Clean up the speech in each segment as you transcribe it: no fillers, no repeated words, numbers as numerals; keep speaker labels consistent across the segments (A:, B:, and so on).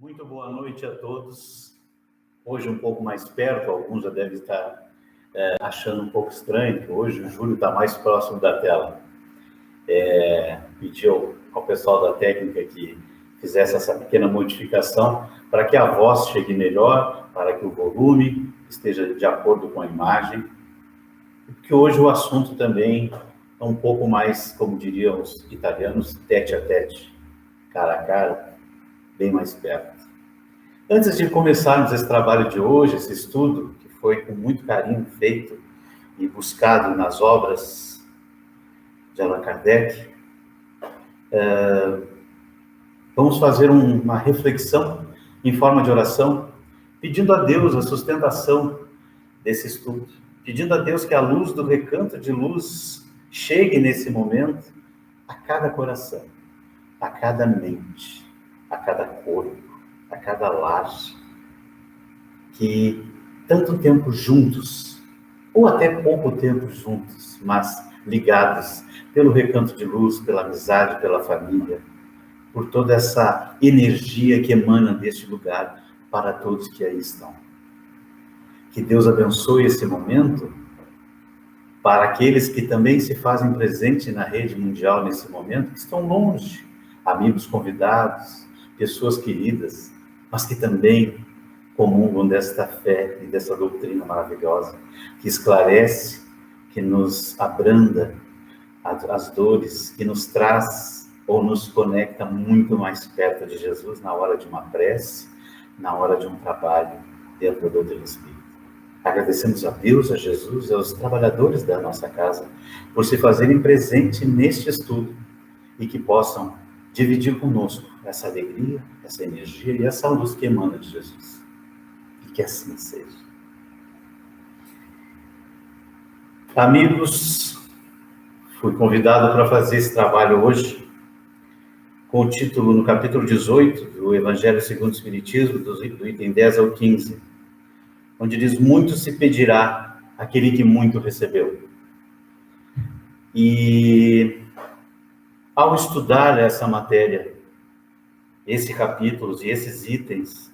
A: Muito boa noite a todos. Hoje um pouco mais perto, alguns já devem estar achando um pouco estranho, que hoje o Júlio está mais próximo da tela. Pedi ao pessoal da técnica que fizesse essa pequena modificação para que a voz chegue melhor, para que o volume esteja de acordo com a imagem, porque hoje o assunto também é um pouco mais, como diriam os italianos, tete a tete, cara a cara, bem mais perto. Antes de começarmos esse trabalho de hoje, esse estudo, que foi com muito carinho feito e buscado nas obras de Allan Kardec, vamos fazer uma reflexão em forma de oração, pedindo a Deus a sustentação desse estudo, pedindo a Deus que a luz do recanto de luz chegue nesse momento a cada coração, a cada mente, a cada corpo, a cada lar, que tanto tempo juntos, ou até pouco tempo juntos, mas ligados pelo recanto de luz, pela amizade, pela família, por toda essa energia que emana deste lugar para todos que aí estão. Que Deus abençoe esse momento para aqueles que também se fazem presente na rede mundial nesse momento, que estão longe, amigos convidados, pessoas queridas, mas que também comungam desta fé e dessa doutrina maravilhosa, que esclarece, que nos abranda as dores, que nos traz ou nos conecta muito mais perto de Jesus na hora de uma prece, na hora de um trabalho dentro da doutrina espírita. Agradecemos a Deus, a Jesus e aos trabalhadores da nossa casa por se fazerem presente neste estudo e que possam dividir conosco essa alegria, essa energia e essa luz que emana de Jesus. E que assim seja. Amigos, fui convidado para fazer esse trabalho hoje com o título no capítulo 18 do Evangelho segundo o Espiritismo, do item 10 ao 15, onde diz: muito se pedirá àquele que muito recebeu. E ao estudar essa matéria, esses capítulos e esses itens,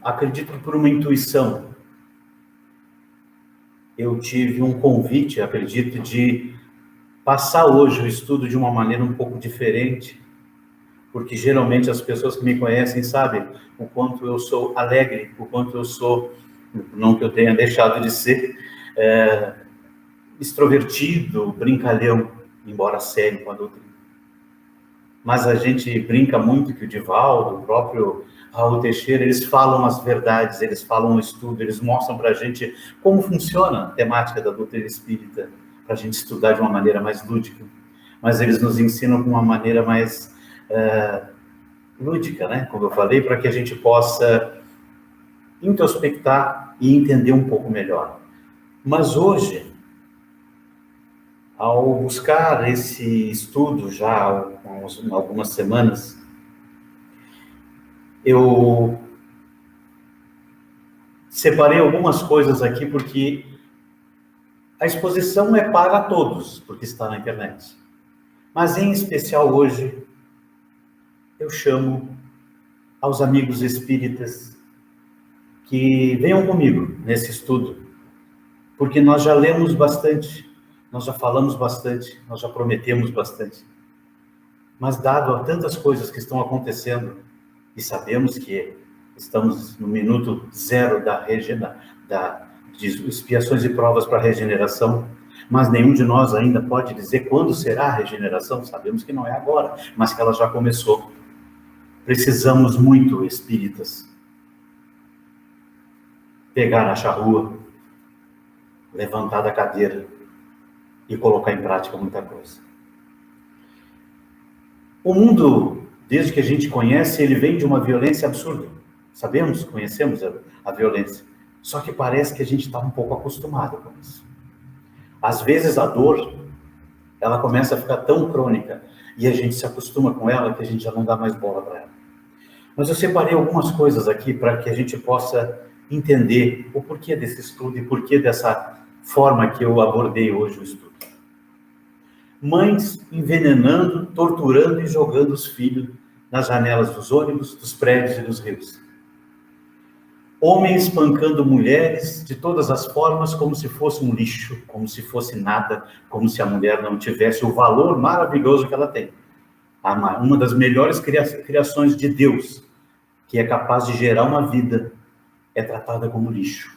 A: acredito que por uma intuição, eu tive um convite, acredito, de passar hoje o estudo de uma maneira um pouco diferente, porque geralmente as pessoas que me conhecem sabem o quanto eu sou alegre, o quanto eu sou, não que eu tenha deixado de ser, extrovertido, brincalhão, embora sério com a doutrina. Mas a gente brinca muito que o Divaldo, o próprio Raul Teixeira, eles falam as verdades, eles falam o estudo, eles mostram para a gente como funciona a temática da doutrina espírita, para a gente estudar de uma maneira mais lúdica. Mas eles nos ensinam de uma maneira mais lúdica, né? Como eu falei, para que a gente possa introspectar e entender um pouco melhor. Mas hoje, ao buscar esse estudo já há algumas semanas, eu separei algumas coisas aqui porque a exposição é para todos, porque está na internet. Mas em especial hoje, eu chamo aos amigos espíritas que venham comigo nesse estudo, porque nós já lemos bastante, nós já falamos bastante, nós já prometemos bastante. Mas dado a tantas coisas que estão acontecendo, e sabemos que estamos no minuto zero de expiações e provas para a regeneração, mas nenhum de nós ainda pode dizer quando será a regeneração. Sabemos que não é agora, mas que ela já começou. Precisamos muito, espíritas, pegar a charrua, levantar da cadeira e colocar em prática muita coisa. O mundo, desde que a gente conhece, ele vem de uma violência absurda. Sabemos, conhecemos a violência. Só que parece que a gente está um pouco acostumado com isso. Às vezes a dor, ela começa a ficar tão crônica e a gente se acostuma com ela que a gente já não dá mais bola para ela. Mas eu separei algumas coisas aqui para que a gente possa entender o porquê desse estudo e porquê dessa forma que eu abordei hoje o estudo. Mães envenenando, torturando e jogando os filhos nas janelas dos ônibus, dos prédios e dos rios. Homens espancando mulheres de todas as formas, como se fosse um lixo, como se fosse nada, como se a mulher não tivesse o valor maravilhoso que ela tem. Uma das melhores criações de Deus, que é capaz de gerar uma vida, é tratada como lixo.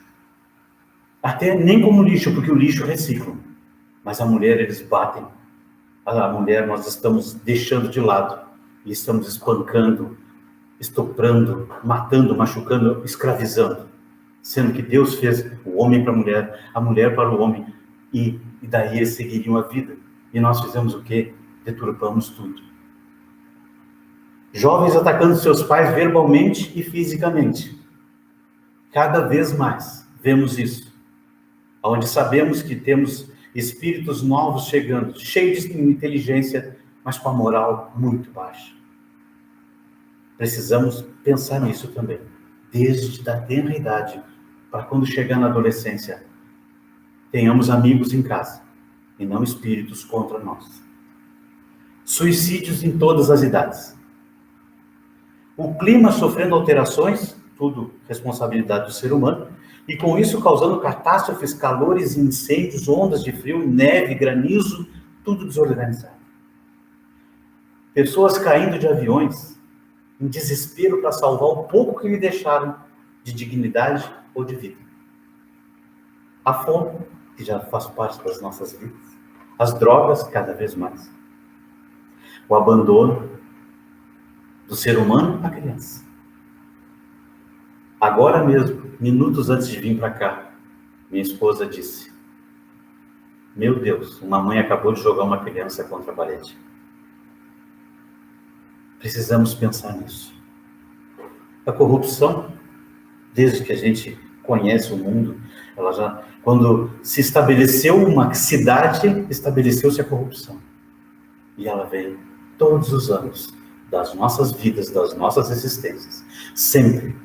A: Até nem como lixo, porque o lixo recicla. Mas a mulher, eles batem. A mulher nós estamos deixando de lado. E estamos espancando, estuprando, matando, machucando, escravizando. Sendo que Deus fez o homem para a mulher para o homem. E daí eles seguiriam a vida. E nós fizemos o quê? Deturpamos tudo. Jovens atacando seus pais verbalmente e fisicamente. Cada vez mais vemos isso. Onde sabemos que temos espíritos novos chegando, cheios de inteligência, mas com a moral muito baixa. Precisamos pensar nisso também, desde a tenra idade, para quando chegar na adolescência, tenhamos amigos em casa, e não espíritos contra nós. Suicídios em todas as idades. O clima sofrendo alterações, tudo responsabilidade do ser humano, e com isso causando catástrofes, calores, incêndios, ondas de frio, neve, granizo, tudo desorganizado. Pessoas caindo de aviões, em desespero para salvar o pouco que lhe deixaram de dignidade ou de vida. A fome, que já faz parte das nossas vidas. As drogas, cada vez mais. O abandono do ser humano à criança. Agora mesmo, minutos antes de vir para cá, minha esposa disse: meu Deus, uma mãe acabou de jogar uma criança contra a parede. Precisamos pensar nisso. A corrupção, desde que a gente conhece o mundo, quando se estabeleceu uma cidade, estabeleceu-se a corrupção. E ela vem todos os anos das nossas vidas, das nossas existências, sempre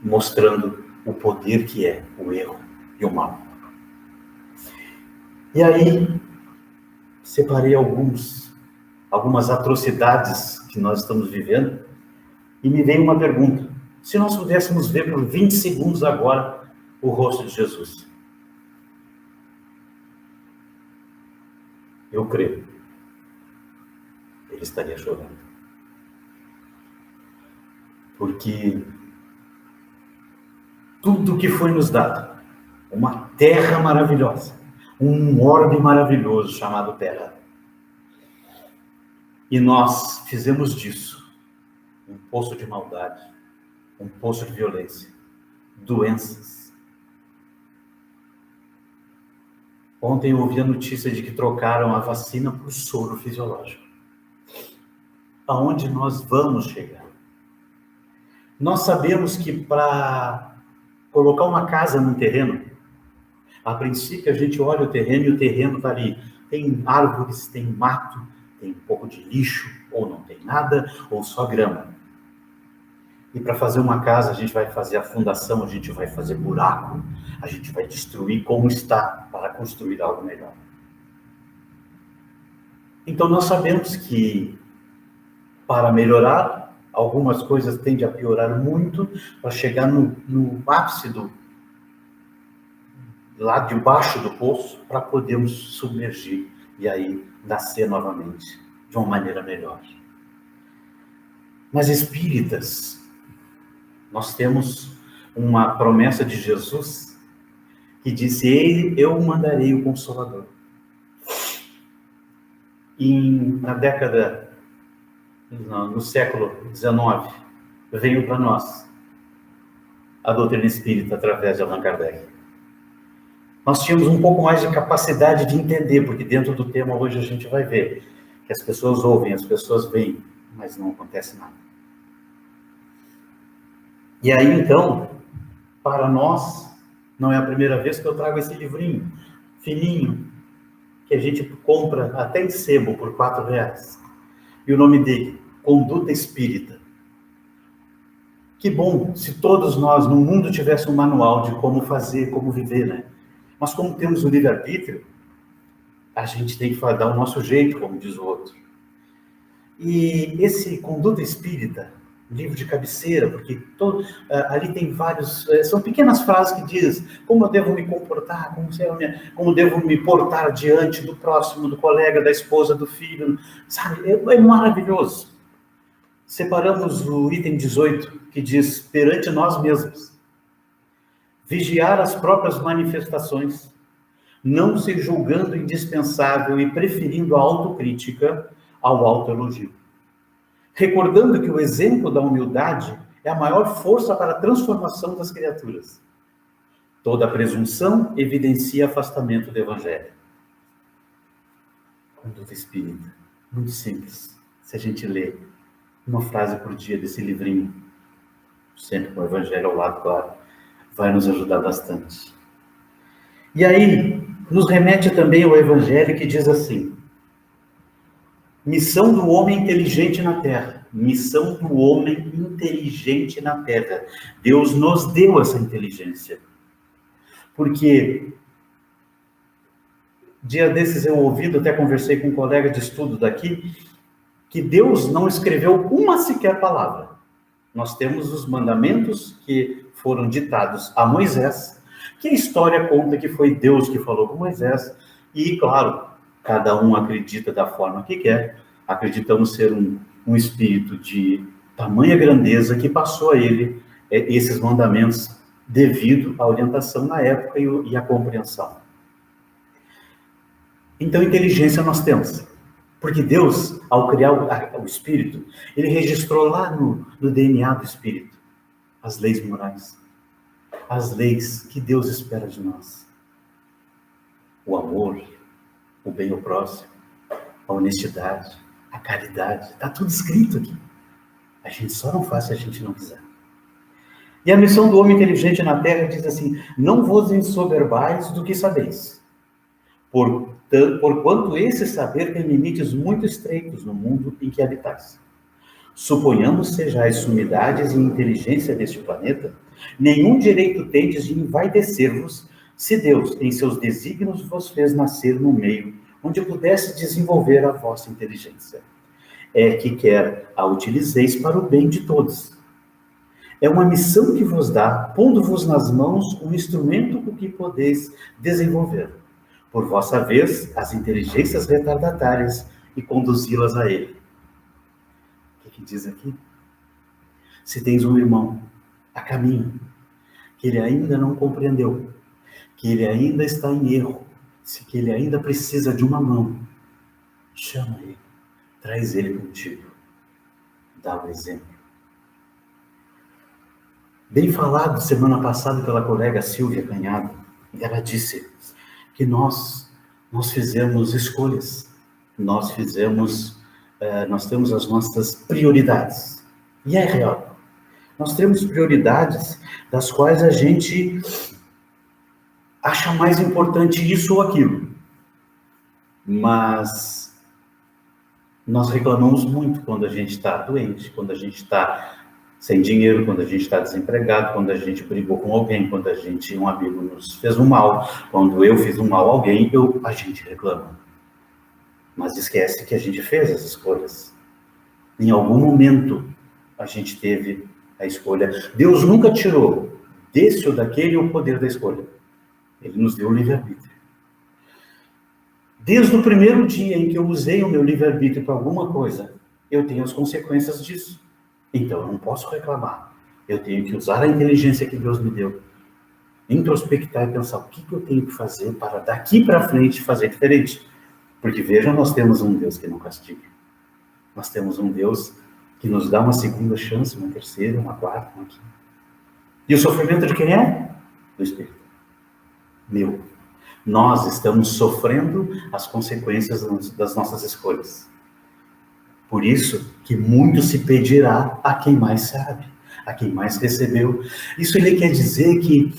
A: mostrando o poder que é o erro e o mal. E aí, separei algumas atrocidades que nós estamos vivendo, e me veio uma pergunta: se nós pudéssemos ver por 20 segundos agora o rosto de Jesus? Eu creio, ele estaria chorando. Porque tudo que foi nos dado, uma terra maravilhosa, um orbe maravilhoso chamado terra, e nós fizemos disso um poço de maldade, um poço de violência, doenças. Ontem eu ouvi a notícia de que trocaram a vacina por soro fisiológico. Aonde nós vamos chegar? Nós sabemos que para colocar uma casa num terreno, a princípio a gente olha o terreno e o terreno está ali. Tem árvores, tem mato, tem um pouco de lixo, ou não tem nada, ou só grama. E para fazer uma casa, a gente vai fazer a fundação, a gente vai fazer buraco, a gente vai destruir como está para construir algo melhor. Então nós sabemos que para melhorar, algumas coisas tendem a piorar muito para chegar no ápice lá debaixo do poço, para podermos submergir e aí nascer novamente de uma maneira melhor. Mas espíritas, nós temos uma promessa de Jesus que disse: eu mandarei o Consolador. E no século XIX, veio para nós a doutrina espírita através de Allan Kardec. Nós tínhamos um pouco mais de capacidade de entender, porque dentro do tema hoje a gente vai ver que as pessoas ouvem, as pessoas veem, mas não acontece nada. E aí, então, para nós, não é a primeira vez que eu trago esse livrinho fininho, que a gente compra até em sebo por R$4. E o nome dele, Conduta Espírita. Que bom se todos nós no mundo tivéssemos um manual de como fazer, como viver, né? Mas como temos o livre-arbítrio, a gente tem que dar o nosso jeito, como diz o outro. E esse Conduta Espírita, livro de cabeceira, porque ali tem vários, são pequenas frases que diz como eu devo me comportar, como devo me portar diante do próximo, do colega, da esposa, do filho, sabe? É maravilhoso. Separamos o item 18, que diz, perante nós mesmos, vigiar as próprias manifestações, não se julgando indispensável e preferindo a autocrítica ao autoelogio. Recordando que o exemplo da humildade é a maior força para a transformação das criaturas. Toda presunção evidencia afastamento do Evangelho. Conduta Espírita, muito simples. Se a gente lê uma frase por dia desse livrinho, sempre com o Evangelho ao lado, claro, vai nos ajudar bastante. E aí, nos remete também ao Evangelho que diz assim, missão do homem inteligente na Terra. Missão do homem inteligente na Terra. Deus nos deu essa inteligência. Porque, dia desses eu ouvi, até conversei com um colega de estudo daqui, que Deus não escreveu uma sequer palavra. Nós temos os mandamentos que foram ditados a Moisés, que a história conta que foi Deus que falou com Moisés, e, claro, cada um acredita da forma que quer. Acreditamos ser um espírito de tamanha grandeza que passou a ele esses mandamentos devido à orientação na época e à compreensão. Então, inteligência nós temos. Porque Deus, ao criar o espírito, ele registrou lá no DNA do espírito as leis morais, as leis que Deus espera de nós. O amor, o bem ao próximo, a honestidade, a caridade, está tudo escrito aqui. A gente só não faz se a gente não quiser. E a missão do homem inteligente na Terra diz assim, não vos ensoberbais do que sabeis, porquanto esse saber tem limites muito estreitos no mundo em que habitais. Suponhamos sejais sumidades e inteligência deste planeta, nenhum direito tendes de envaidecer-vos, se Deus, em seus desígnios, vos fez nascer no meio onde pudesse desenvolver a vossa inteligência. É que quer a utilizeis para o bem de todos. É uma missão que vos dá, pondo-vos nas mãos um instrumento com que podeis desenvolver, por vossa vez, as inteligências retardatárias e conduzi-las a ele. O que diz aqui? Se tens um irmão a caminho, que ele ainda não compreendeu, que ele ainda está em erro, que ele ainda precisa de uma mão, chama ele, traz ele contigo, dá o exemplo. Bem falado semana passada pela colega Silvia Canhado, ela disse que nós fizemos escolhas, nós temos as nossas prioridades, e é real. Nós temos prioridades das quais a gente acha mais importante isso ou aquilo. Mas nós reclamamos muito quando a gente está doente, quando a gente está sem dinheiro, quando a gente está desempregado, quando a gente brigou com alguém, quando um amigo nos fez um mal, quando eu fiz um mal a alguém, a gente reclama. Mas esquece que a gente fez as escolhas. Em algum momento a gente teve a escolha. Deus nunca tirou desse ou daquele o poder da escolha. Ele nos deu o livre-arbítrio. Desde o primeiro dia em que eu usei o meu livre-arbítrio para alguma coisa, eu tenho as consequências disso. Então, eu não posso reclamar. Eu tenho que usar a inteligência que Deus me deu. Introspectar e pensar o que eu tenho que fazer para daqui para frente fazer diferente. Porque, vejam, nós temos um Deus que não castiga. Nós temos um Deus que nos dá uma segunda chance, uma terceira, uma quarta, uma quinta. E o sofrimento de quem é? Do Espírito. Meu. Nós estamos sofrendo as consequências das nossas escolhas. Por isso que muito se pedirá a quem mais sabe, a quem mais recebeu. Isso ele quer dizer que,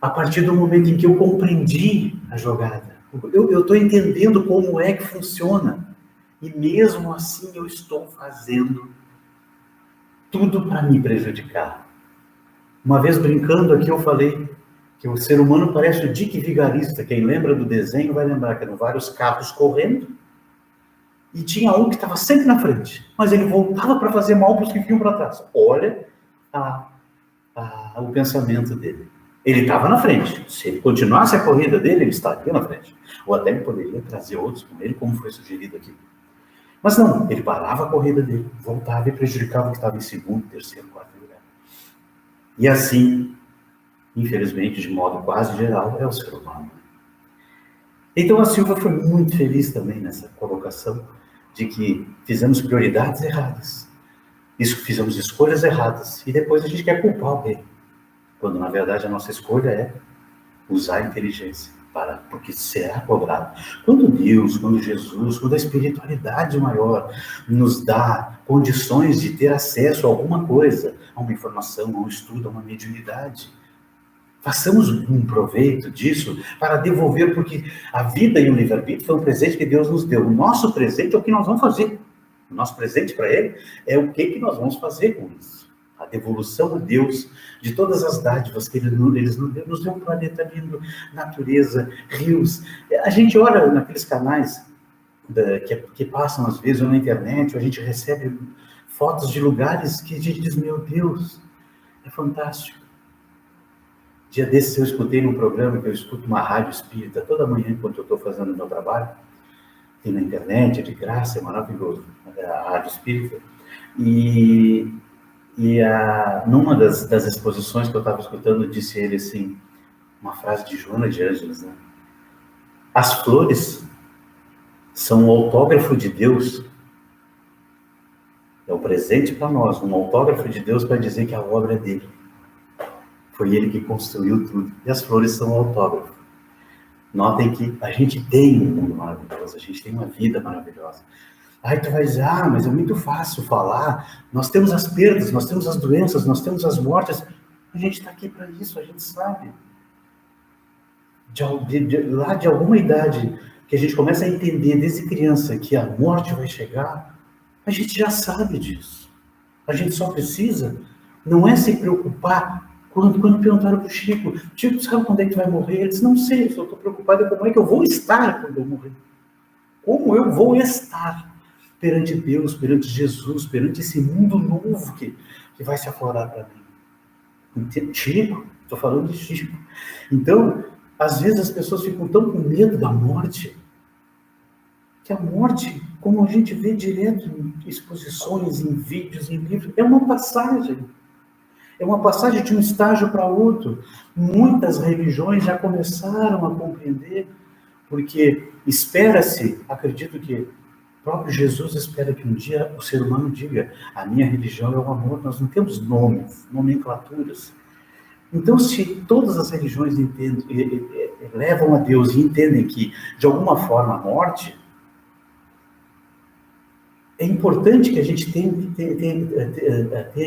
A: a partir do momento em que eu compreendi a jogada, eu estou entendendo como é que funciona, e mesmo assim eu estou fazendo tudo para me prejudicar. Uma vez brincando aqui eu falei que o ser humano parece o Dick Vigarista. Quem lembra do desenho vai lembrar que eram vários carros correndo e tinha um que estava sempre na frente, mas ele voltava para fazer mal para os que vinham para trás. Olha o pensamento dele. Ele estava na frente. Se ele continuasse a corrida dele, ele estaria na frente. Ou até ele poderia trazer outros com ele, como foi sugerido aqui. Mas não, ele parava a corrida dele, voltava e prejudicava o que estava em segundo, terceiro, quarto lugar. E assim, infelizmente, de modo quase geral, é o ser humano. Então a Silva foi muito feliz também nessa colocação de que fizemos prioridades erradas. Isso, fizemos escolhas erradas. E depois a gente quer culpar alguém. Quando, na verdade, a nossa escolha é usar a inteligência, porque será cobrado. Quando Deus, quando Jesus, quando a espiritualidade maior nos dá condições de ter acesso a alguma coisa, a uma informação, a um estudo, a uma mediunidade, façamos um proveito disso para devolver, porque a vida e o livre-arbítrio foi um presente que Deus nos deu. O nosso presente é o que nós vamos fazer. O nosso presente para Ele é o que nós vamos fazer com isso. A devolução a Deus de todas as dádivas que Ele nos deu um planeta lindo, natureza, rios. A gente olha naqueles canais que passam às vezes ou na internet, ou a gente recebe fotos de lugares que a gente diz, meu Deus, é fantástico. Dia desses eu escutei num programa que eu escuto uma rádio espírita toda manhã enquanto eu estou fazendo o meu trabalho. Tem na internet, é de graça, é maravilhoso, a rádio espírita. E numa das exposições que eu estava escutando, disse ele assim, uma frase de Joana de Ângeles, né? As flores são um autógrafo de Deus. É um presente para nós, um autógrafo de Deus para dizer que a obra é dele. Foi ele que construiu tudo. E as flores são um autógrafo. Notem que a gente tem um mundo maravilhoso, a gente tem uma vida maravilhosa. Aí tu vai dizer, mas é muito fácil falar, nós temos as perdas, nós temos as doenças, nós temos as mortes. A gente está aqui para isso, a gente sabe. Lá de alguma idade, que a gente começa a entender desde criança que a morte vai chegar, a gente já sabe disso. A gente só precisa, não é se preocupar. Quando perguntaram para o Chico, sabe quando é que tu vai morrer? Ele disse, não sei, só estou preocupado como é que eu vou estar quando eu morrer. Como eu vou estar perante Deus, perante Jesus, perante esse mundo novo que vai se aflorar para mim. Chico, estou falando de Chico. Então, às vezes as pessoas ficam tão com medo da morte, que a morte, como a gente vê direto em exposições, em vídeos, em livros, é uma passagem. É uma passagem de um estágio para outro. Muitas religiões já começaram a compreender, porque espera-se, acredito que o próprio Jesus espera que um dia o ser humano diga, a minha religião é o amor. Nós não temos nomes, nomenclaturas. Então, se todas as religiões levam a Deus e entendem que, de alguma forma, a morte, é importante que a gente tenha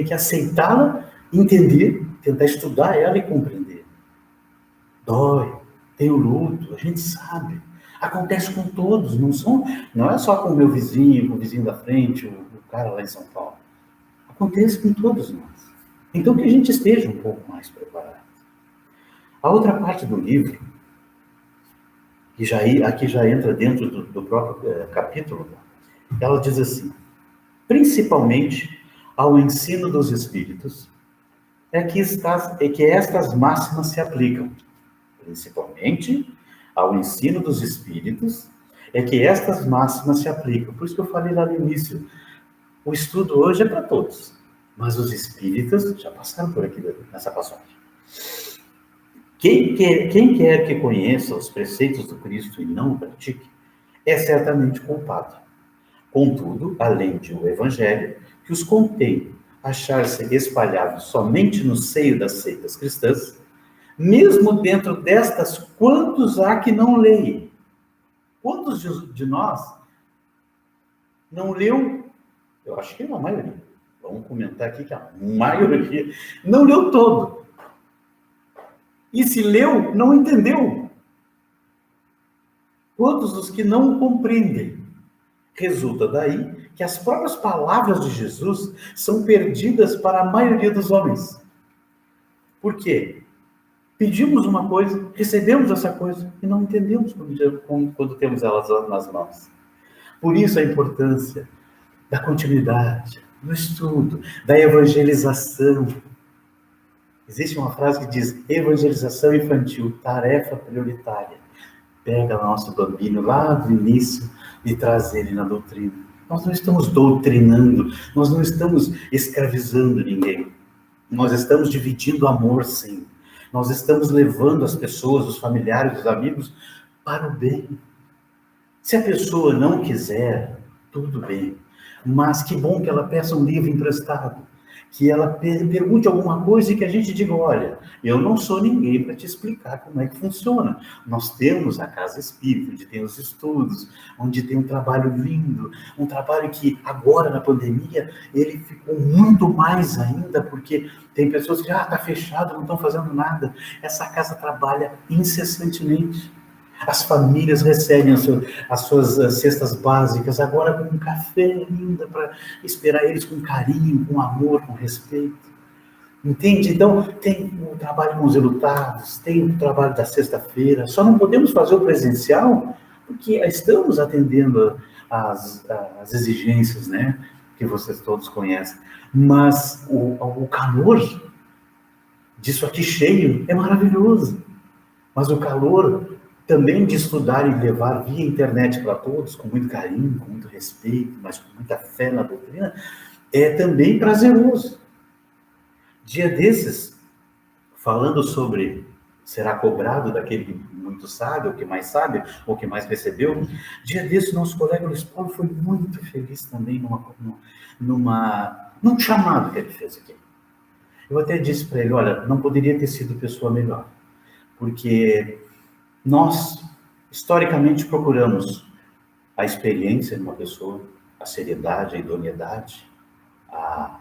A: que aceitá-la, entender, tentar estudar ela e compreender. Dói, tem o luto, a gente sabe. Acontece com todos, não é só com o meu vizinho, com o vizinho da frente, o cara lá em São Paulo. Acontece com todos nós. Então que a gente esteja um pouco mais preparado. A outra parte do livro, que aqui já entra dentro do próprio capítulo, ela diz assim, principalmente ao ensino dos espíritos, é que estas máximas se aplicam. Principalmente ao ensino dos espíritos, é que estas máximas se aplicam. Por isso que eu falei lá no início, o estudo hoje é para todos, mas os espíritas já passaram por aqui nessa passagem. Quem quer que conheça os preceitos do Cristo e não o pratique, é certamente culpado. Contudo, além de o Evangelho, que os contém achar-se espalhados somente no seio das seitas cristãs, mesmo dentro destas, quantos há que não leem? Quantos de nós não leu? Eu acho que é a maioria. Vamos comentar aqui que a maioria não leu todo. E se leu, não entendeu. Quantos dos que não compreendem? Resulta daí que as próprias palavras de Jesus são perdidas para a maioria dos homens. Por quê? Pedimos uma coisa, recebemos essa coisa e não entendemos quando temos elas nas mãos. Por isso a importância da continuidade, do estudo, da evangelização. Existe uma frase que diz: evangelização infantil, tarefa prioritária. Pega nosso bambino lá do início e traz ele na doutrina. Nós não estamos doutrinando, nós não estamos escravizando ninguém. Nós estamos dividindo amor, sim. Nós estamos levando as pessoas, os familiares, os amigos, para o bem. Se a pessoa não quiser, tudo bem. Mas que bom que ela peça um livro emprestado. Que ela pergunte alguma coisa e que a gente diga: olha, eu não sou ninguém para te explicar como é que funciona. Nós temos a Casa Espírita, onde tem os estudos, onde tem um trabalho lindo, um trabalho que agora na pandemia ele ficou muito mais ainda, porque tem pessoas que está fechado, não estão fazendo nada. Essa casa trabalha incessantemente. As famílias recebem as suas cestas básicas, agora com um café ainda, para esperar eles com carinho, com amor, com respeito. Entende? Então, tem o trabalho com os enlutados, tem o trabalho da sexta-feira. Só não podemos fazer o presencial porque estamos atendendo as exigências, né? Que vocês todos conhecem. Mas o calor disso aqui cheio é maravilhoso. Mas o calor também de estudar e levar via internet para todos, com muito carinho, com muito respeito, mas com muita fé na doutrina, é também prazeroso. Dia desses, falando sobre será cobrado daquele que muito sabe, ou que mais sabe, ou que mais recebeu, dia desses, nosso colega Luiz Paulo foi muito feliz também num chamado que ele fez aqui. Eu até disse para ele: olha, não poderia ter sido pessoa melhor, porque nós, historicamente, procuramos a experiência de uma pessoa, a seriedade, a idoneidade, a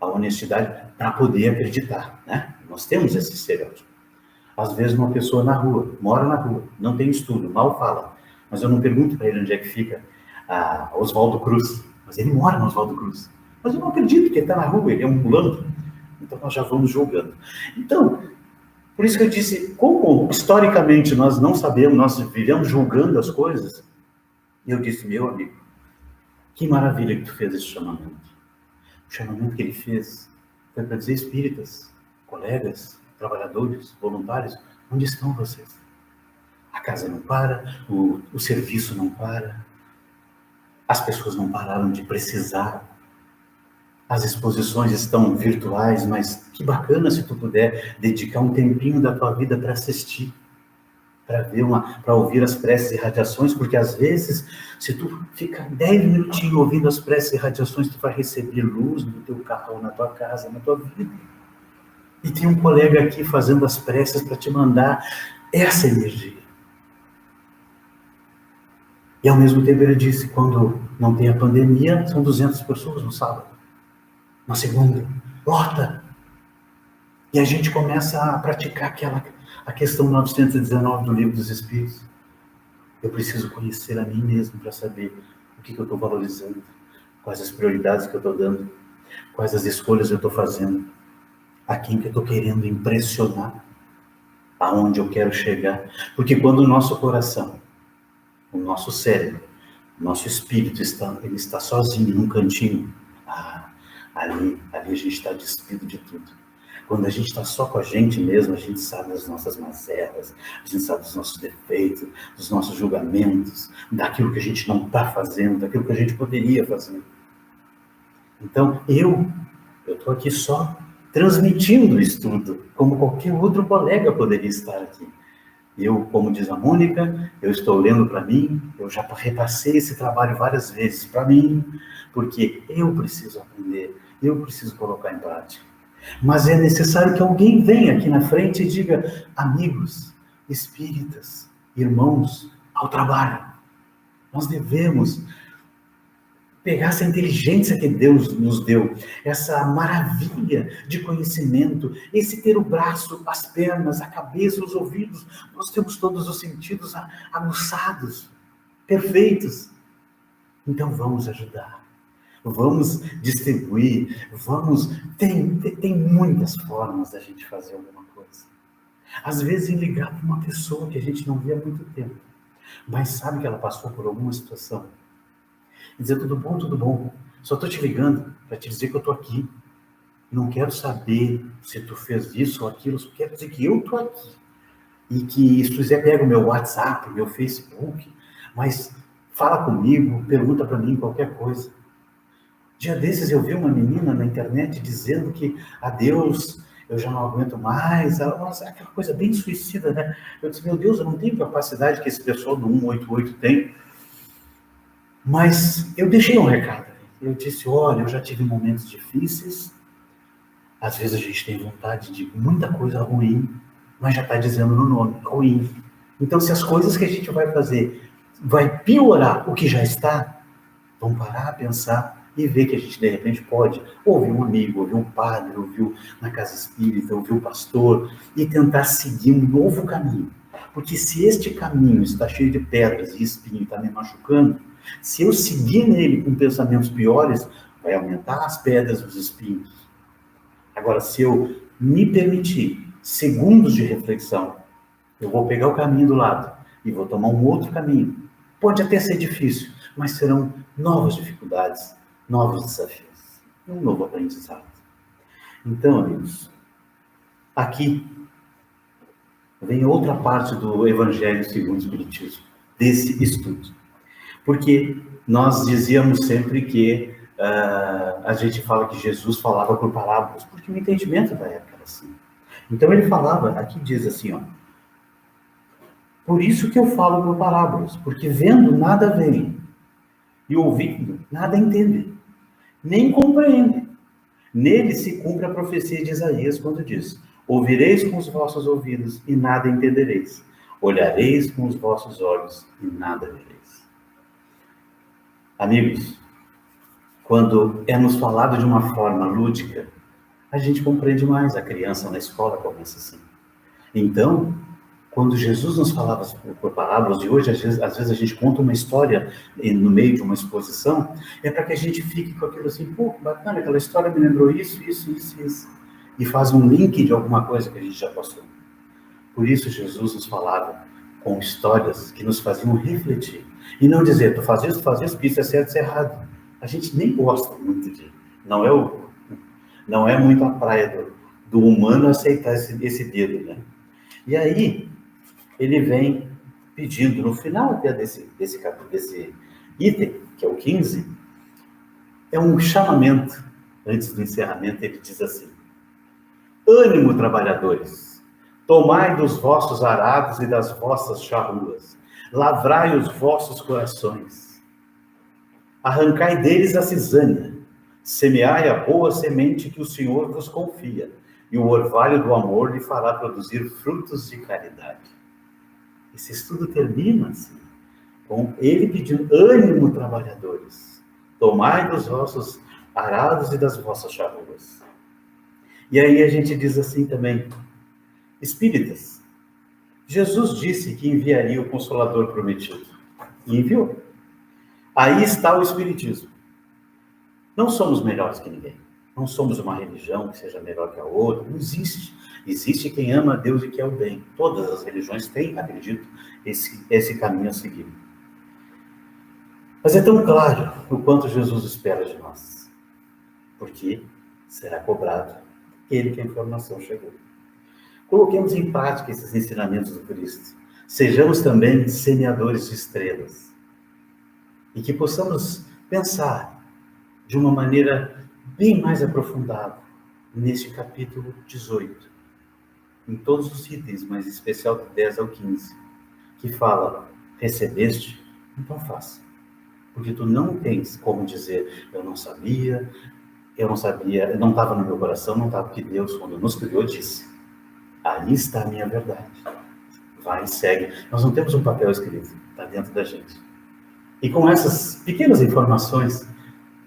A: honestidade, para poder acreditar, né? Nós temos esse estereótipo. Às vezes, uma pessoa na rua, mora na rua, não tem estudo, mal fala, mas eu não pergunto para ele onde é que fica Oswaldo Cruz, mas ele mora no Oswaldo Cruz. Mas eu não acredito que ele está na rua, ele é um mulambo. Então, nós já vamos julgando. Então, por isso que eu disse, como historicamente nós não sabemos, nós vivemos julgando as coisas, e eu disse: meu amigo, que maravilha que tu fez esse chamamento. O chamamento que ele fez foi para dizer: espíritas, colegas, trabalhadores, voluntários, onde estão vocês? A casa não para, o serviço não para, as pessoas não pararam de precisar. As exposições estão virtuais, mas que bacana se tu puder dedicar um tempinho da tua vida para assistir, para ouvir as preces e radiações, porque às vezes, se tu ficar 10 minutinhos ouvindo as preces e radiações, tu vai receber luz no teu carro, na tua casa, na tua vida. E tem um colega aqui fazendo as preces para te mandar essa energia. E ao mesmo tempo ele disse: quando não tem a pandemia, são 200 pessoas no sábado. Na segunda, lota. E a gente começa a praticar a questão 919 do Livro dos Espíritos. Eu preciso conhecer a mim mesmo para saber o que eu estou valorizando, quais as prioridades que eu estou dando, quais as escolhas eu estou fazendo, a quem que eu estou querendo impressionar, aonde eu quero chegar. Porque quando o nosso coração, o nosso cérebro, o nosso espírito ele está sozinho num cantinho, ali a gente está despido de tudo. Quando a gente está só com a gente mesmo, a gente sabe das nossas mazelas, a gente sabe dos nossos defeitos, dos nossos julgamentos, daquilo que a gente não está fazendo, daquilo que a gente poderia fazer. Então, eu estou aqui só transmitindo isso tudo, como qualquer outro colega poderia estar aqui. Eu, como diz a Mônica, eu estou lendo para mim, eu já repassei esse trabalho várias vezes para mim, porque eu preciso aprender, eu preciso colocar em prática. Mas é necessário que alguém venha aqui na frente e diga: amigos, espíritas, irmãos, ao trabalho. Nós devemos pegar essa inteligência que Deus nos deu, essa maravilha de conhecimento, esse ter o braço, as pernas, a cabeça, os ouvidos, nós temos todos os sentidos aguçados, perfeitos. Então vamos ajudar, vamos distribuir, tem muitas formas da gente fazer alguma coisa. Às vezes em ligar para uma pessoa que a gente não vê há muito tempo, mas sabe que ela passou por alguma situação. E dizer, tudo bom, tudo bom. Só estou te ligando para te dizer que eu estou aqui. Não quero saber se tu fez isso ou aquilo, só quero dizer que eu estou aqui. E que se tu quiser pega o meu WhatsApp, meu Facebook, mas fala comigo, pergunta para mim qualquer coisa. Dia desses eu vi uma menina na internet dizendo que adeus, eu já não aguento mais. Nossa, aquela coisa bem suicida, né? Eu disse, meu Deus, eu não tenho capacidade que esse pessoal do 188 tem. Mas eu deixei um recado. Eu disse, olha, eu já tive momentos difíceis. Às vezes a gente tem vontade de muita coisa ruim, mas já está dizendo no nome, ruim. Então, se as coisas que a gente vai fazer vai piorar o que já está, vamos parar, pensar e ver que a gente, de repente, pode ouvir um amigo, ouvir um padre, ouvir na casa espírita, ouvir o pastor e tentar seguir um novo caminho. Porque se este caminho está cheio de pedras e espinho e está me machucando, se eu seguir nele com pensamentos piores, vai aumentar as pedras e os espinhos. Agora, se eu me permitir segundos de reflexão, eu vou pegar o caminho do lado e vou tomar um outro caminho. Pode até ser difícil, mas serão novas dificuldades, novos desafios, um novo aprendizado. Então, amigos, aqui vem outra parte do Evangelho segundo o Espiritismo, desse estudo. Porque nós dizíamos sempre que a gente fala que Jesus falava por parábolas, porque o entendimento da época era assim. Então ele falava, aqui diz assim, ó, por isso que eu falo por parábolas, porque vendo nada veem, e ouvindo nada entendem, nem compreendem. Nele se cumpre a profecia de Isaías quando diz, ouvireis com os vossos ouvidos e nada entendereis, olhareis com os vossos olhos e nada vereis. Amigos, quando é nos falado de uma forma lúdica, a gente compreende mais. A criança na escola começa assim. Então, quando Jesus nos falava por parábolas, e hoje às vezes a gente conta uma história no meio de uma exposição, é para que a gente fique com aquilo assim, pô, que bacana, aquela história me lembrou isso, isso, isso, isso. E faz um link de alguma coisa que a gente já passou. Por isso Jesus nos falava com histórias que nos faziam refletir. E não dizer, tu faz isso, isso é certo, isso é errado. A gente nem gosta muito de... Não é muito a praia do humano aceitar esse dedo, né? E aí, ele vem pedindo, no final até desse item, que é o 15, é um chamamento. Antes do encerramento, ele diz assim, ânimo, trabalhadores, tomai dos vossos arados e das vossas charruas, lavrai os vossos corações, arrancai deles a cisânia, semeai a boa semente que o Senhor vos confia, e o orvalho do amor lhe fará produzir frutos de caridade. Esse estudo termina assim, com ele pedindo, ânimo, trabalhadores, tomai dos vossos arados e das vossas charruas. E aí a gente diz assim também, espíritas, Jesus disse que enviaria o Consolador prometido. E enviou. Aí está o Espiritismo. Não somos melhores que ninguém. Não somos uma religião que seja melhor que a outra. Não existe. Existe quem ama a Deus e quer o bem. Todas as religiões têm, acredito, esse caminho a seguir. Mas é tão claro o quanto Jesus espera de nós. Porque será cobrado ele que a informação chegou. Coloquemos em prática esses ensinamentos do Cristo. Sejamos também semeadores de estrelas. E que possamos pensar de uma maneira bem mais aprofundada neste capítulo 18. Em todos os itens, mas em especial do 10 ao 15. Que fala, recebeste? Então faça. Porque tu não tens como dizer, eu não sabia, não estava no meu coração, não estava, porque Deus, quando nos criou, disse, aí está a minha verdade. Vai e segue. Nós não temos um papel escrito, está dentro da gente. E com essas pequenas informações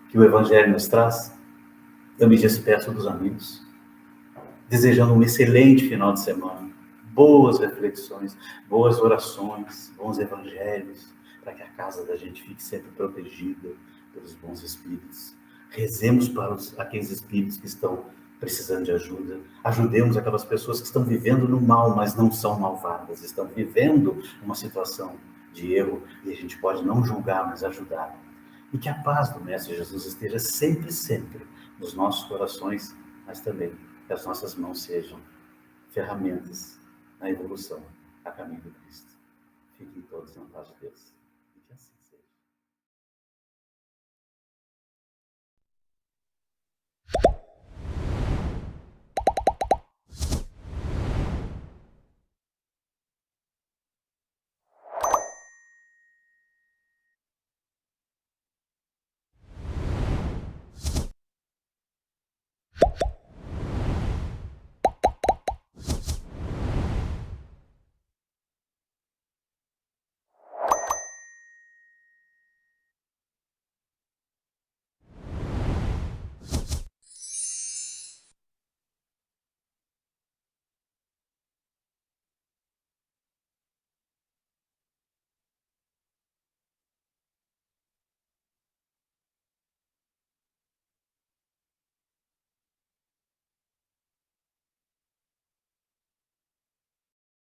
A: que o Evangelho nos traz, eu me despeço dos amigos, desejando um excelente final de semana, boas reflexões, boas orações, bons evangelhos, para que a casa da gente fique sempre protegida pelos bons espíritos. Rezemos para aqueles espíritos que estão precisando de ajuda. Ajudemos aquelas pessoas que estão vivendo no mal, mas não são malvadas, estão vivendo uma situação de erro e a gente pode não julgar, mas ajudar. E que a paz do Mestre Jesus esteja sempre, sempre nos nossos corações, mas também que as nossas mãos sejam ferramentas na evolução a caminho do Cristo. Fiquem todos na paz de Deus.